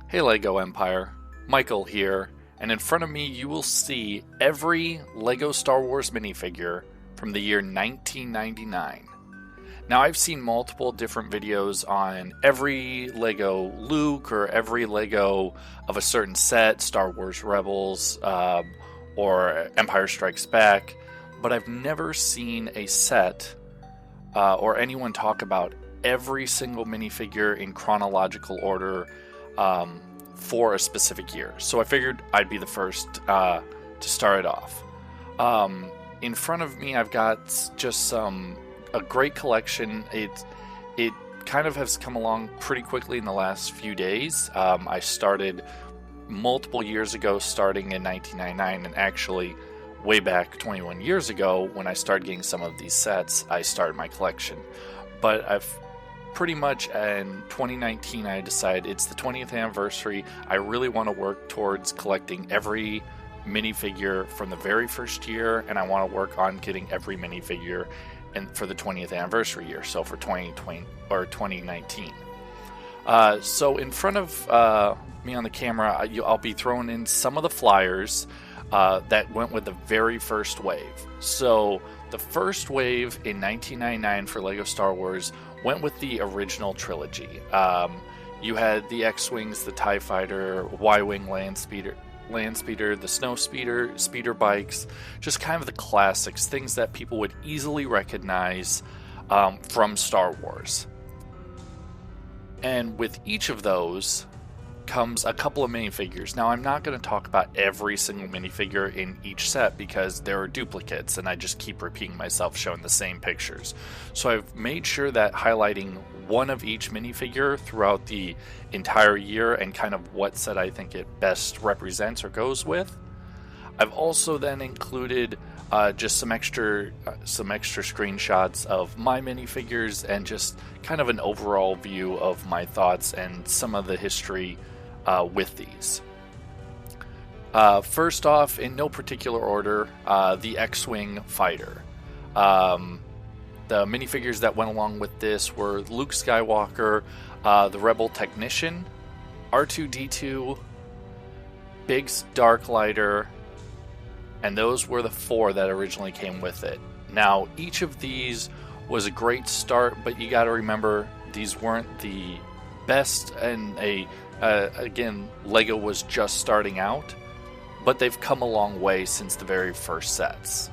Hey LEGO Empire, Michael here, and in front of me you will see every LEGO Star Wars minifigure from the year 1999. Now I've seen multiple different videos on every LEGO Luke or every LEGO of a certain set, Star Wars Rebels or Empire Strikes Back, but I've never seen a set or anyone talk about every single minifigure in chronological order for a specific year. So I figured I'd be the first to start it off. In front of me, I've got just a great collection. It kind of has come along pretty quickly in the last few days. I started multiple years ago, starting in 1999, and actually way back 21 years ago when I started getting some of these sets, I started my collection. But I've pretty much in 2019 I decided it's the 20th anniversary. I really want to work towards collecting every minifigure from the very first year, and I want to work on getting every minifigure for the 20th anniversary year, so for 2020 or 2019. So in front of me on the camera, I'll be throwing in some of the flyers that went with the very first wave. So the first wave in 1999 for LEGO Star Wars went with the original trilogy. You had the X-Wings, the TIE Fighter, Y-Wing Land Speeder, the Snow Speeder, speeder bikes, just kind of the classics, things that people would easily recognize from Star Wars. And with each of those comes a couple of minifigures. Now, I'm not going to talk about every single minifigure in each set because there are duplicates and I just keep repeating myself showing the same pictures. So I've made sure that highlighting one of each minifigure throughout the entire year and kind of what set I think it best represents or goes with. I've also then included just some extra screenshots of my minifigures and just kind of an overall view of my thoughts and some of the history with these. First off, in no particular order, the X-Wing fighter. The minifigures that went along with this were Luke Skywalker, the Rebel Technician, R2-D2, Biggs Darklighter, and those were the four that originally came with it. Now, each of these was a great start, but you got to remember these weren't the best, and again, LEGO was just starting out, but they've come a long way since the very first sets.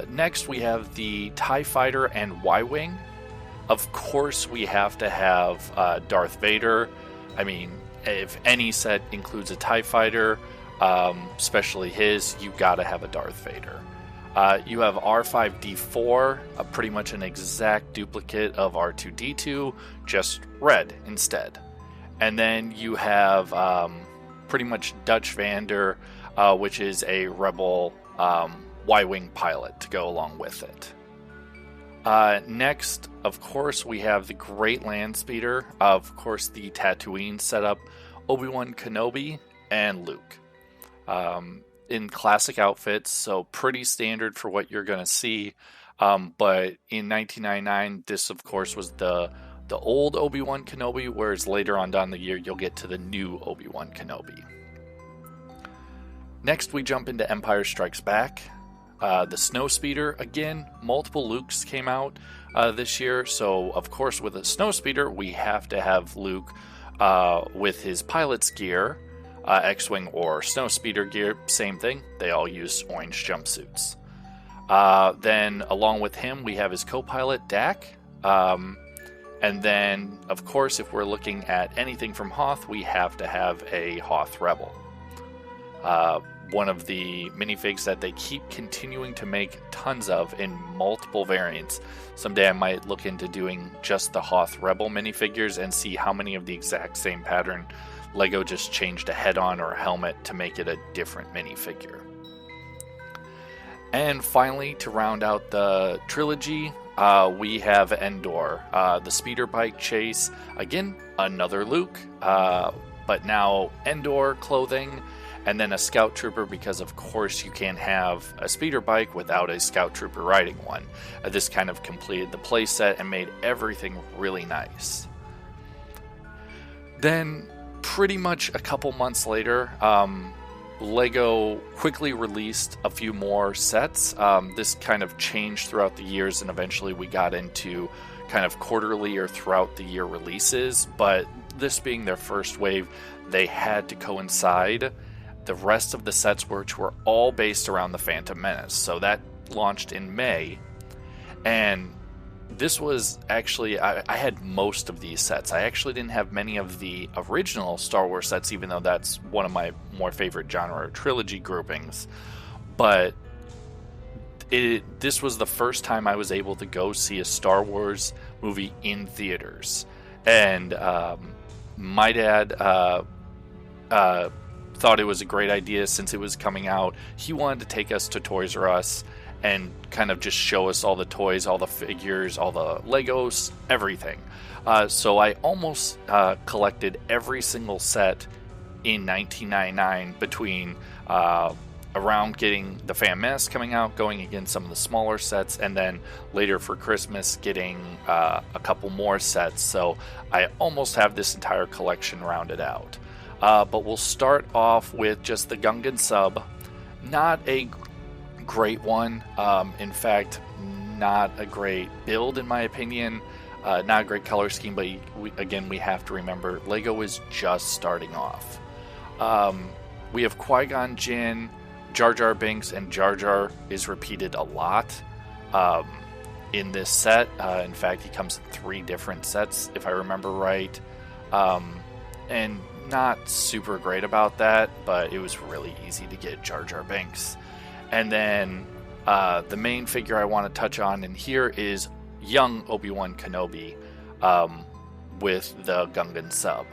Next, we have the TIE Fighter and Y-Wing. Of course, we have to have Darth Vader. I mean, if any set includes a TIE Fighter, especially his, you gotta have a Darth Vader. You have R5-D4, pretty much an exact duplicate of R2-D2, just red instead. And then you have pretty much Dutch Vander, which is a Rebel Y-Wing pilot to go along with it. Next, of course, we have the Great Land Speeder, of course the Tatooine setup, Obi-Wan Kenobi, and Luke. In classic outfits, so pretty standard for what you're going to see. But in 1999, this of course was the old Obi-Wan Kenobi, whereas later on down the year you'll get to the new Obi-Wan Kenobi. Next, we jump into Empire Strikes Back. The Snow Speeder, again, multiple Lukes came out this year, so of course with a Snow Speeder we have to have Luke with his pilot's gear. X-Wing or Snow Speeder gear, same thing. They all use orange jumpsuits. Then, along with him, we have his co-pilot, Dak. And then, of course, if we're looking at anything from Hoth, we have to have a Hoth Rebel. One of the minifigs that they keep continuing to make tons of in multiple variants. Someday I might look into doing just the Hoth Rebel minifigures and see how many of the exact same pattern LEGO just changed a head-on or a helmet to make it a different minifigure. And finally, to round out the trilogy, we have Endor, the speeder bike chase. Again, another Luke, but now Endor clothing, and then a scout trooper, because of course you can't have a speeder bike without a scout trooper riding one. This kind of completed the playset and made everything really nice. Then, pretty much a couple months later, Lego quickly released a few more sets. This kind of changed throughout the years, and eventually we got into kind of quarterly or throughout the year releases. But this being their first wave, they had to coincide the rest of the sets, which were all based around the Phantom Menace. So that launched in May, and this was actually, I had most of these sets. I actually didn't have many of the original Star Wars sets, even though that's one of my more favorite genre trilogy groupings. But this was the first time I was able to go see a Star Wars movie in theaters. And my dad thought it was a great idea since it was coming out. He wanted to take us to Toys R Us and kind of just show us all the toys, all the figures, all the Legos, everything. So I almost collected every single set in 1999 between around getting the Phantom Menace coming out, going against some of the smaller sets, and then later for Christmas getting a couple more sets. So I almost have this entire collection rounded out. But we'll start off with just the Gungan sub. Not a great one. In fact, not a great build in my opinion. Not a great color scheme, but we have to remember Lego is just starting off. We have Qui-Gon Jinn, Jar Jar Binks, and Jar Jar is repeated a lot in this set. In fact, he comes in 3 different sets, if I remember right. And not super great about that, but it was really easy to get Jar Jar Binks. And then the main figure I want to touch on in here is young Obi-Wan Kenobi with the Gungan sub.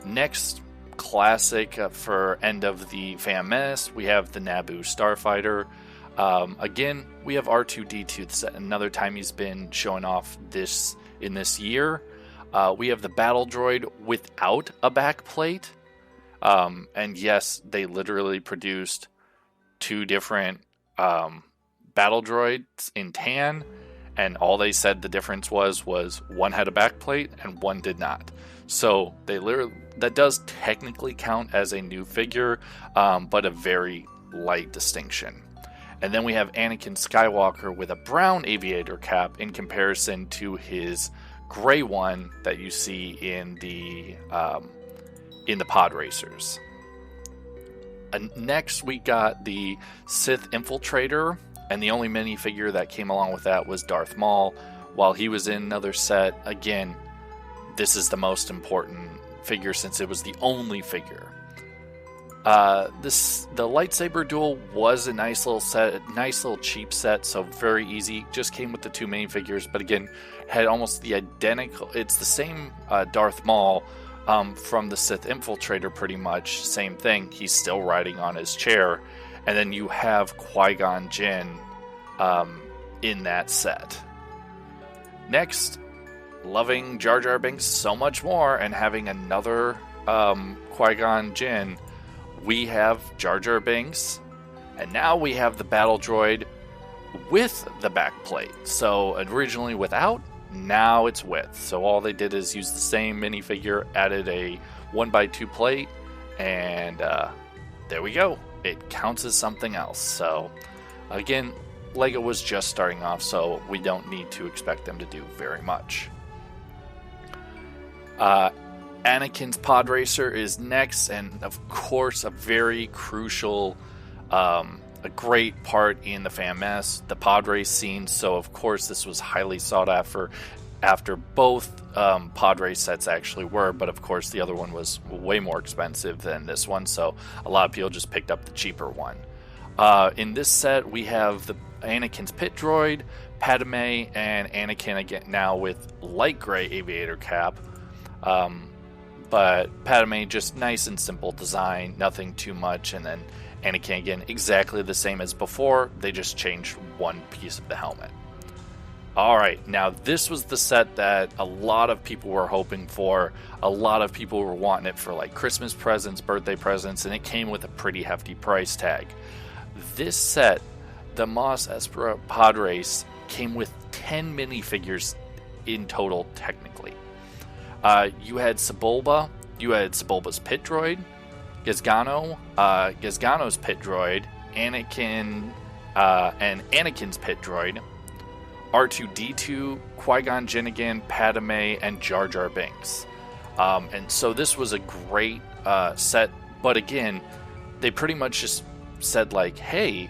Next, classic for end of the Phantom Menace, we have the Naboo Starfighter. Again, we have R2-D2, another time he's been showing off in this year. We have the battle droid without a back plate. And yes, they literally produced 2 different battle droids in tan, and all they said the difference was one had a back plate and one did not. So that does technically count as a new figure, but a very light distinction. And then we have Anakin Skywalker with a brown aviator cap in comparison to his gray one that you see in the pod racers. Next, we got the Sith Infiltrator, and the only minifigure that came along with that was Darth Maul. While he was in another set, again, this is the most important figure since it was the only figure. The lightsaber duel was a nice little set, a nice little cheap set, so very easy. Just came with the 2 minifigures, but again, had almost the identical. It's the same Darth Maul. From the Sith Infiltrator, pretty much same thing. He's still riding on his chair, and then you have Qui-Gon Jinn in that set. Next, loving Jar Jar Binks so much more, and having another Qui-Gon Jinn, we have Jar Jar Binks, and now we have the battle droid with the back plate. So originally without. Now it's with. So all they did is use the same minifigure, added a 1x2 plate, and there we go. It counts as something else. So again, Lego was just starting off, so we don't need to expect them to do very much. Anakin's Pod Racer is next, and of course a very crucial a great part in the Phantom Menace, the pod race scene. So of course this was highly sought after both pod race sets actually were, but of course the other one was way more expensive than this one, so a lot of people just picked up the cheaper one. In this set we have the Anakin's pit droid, Padme, and Anakin again now with light gray aviator cap, but Padme just nice and simple design, nothing too much, and then Anakin again exactly the same as before, they just changed one piece of the helmet. Alright, now this was the set that a lot of people were hoping for. A lot of people were wanting it for like Christmas presents, birthday presents, and it came with a pretty hefty price tag. This set, the Mos Espa Pod Race, came with 10 minifigures in total technically. You had Sebulba, you had Sebulba's pit droid, Gizgano, Gizgano's pit droid, Anakin, and Anakin's pit droid, R2-D2, Qui-Gon Jinn, Padme, and Jar Jar Binks. And so this was a great set, but again, they pretty much just said like, hey,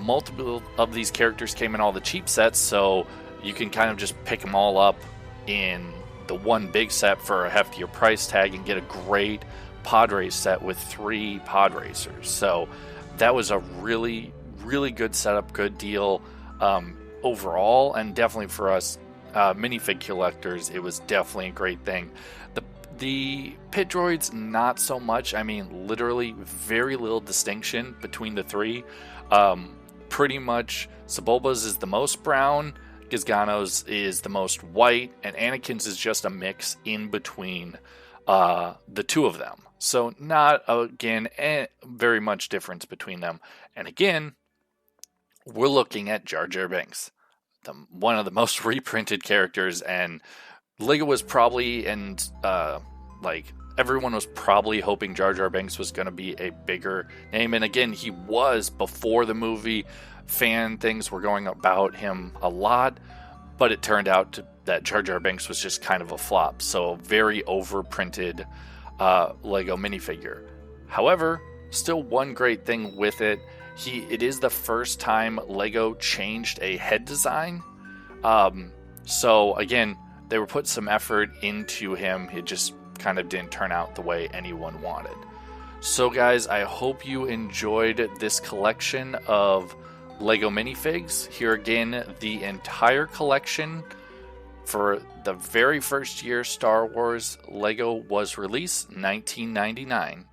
multiple of these characters came in all the cheap sets, so you can kind of just pick them all up in the one big set for a heftier price tag and get a great pod race set with 3 pod racers. So that was a really, really good setup, good deal overall, and definitely for us minifig collectors, it was definitely a great thing. The pit droids, not so much. I mean, literally very little distinction between the 3. Pretty much Sebulba's is the most brown, Gizgano's is the most white, and Anakin's is just a mix in between the 2 of them. So not, again, very much difference between them. And again, we're looking at Jar Jar Binks, one of the most reprinted characters, and Lego was probably, and like everyone was probably hoping Jar Jar Binks was going to be a bigger name. And again, he was before the movie. Fan things were going about him a lot, but it turned out that Jar Jar Binks was just kind of a flop. So very overprinted Lego minifigure. However, still one great thing with it. It is the first time Lego changed a head design. So again, they were put some effort into him. It just kind of didn't turn out the way anyone wanted. So guys, I hope you enjoyed this collection of Lego minifigs. Here again, the entire collection for the very first year Star Wars Lego was released, 1999.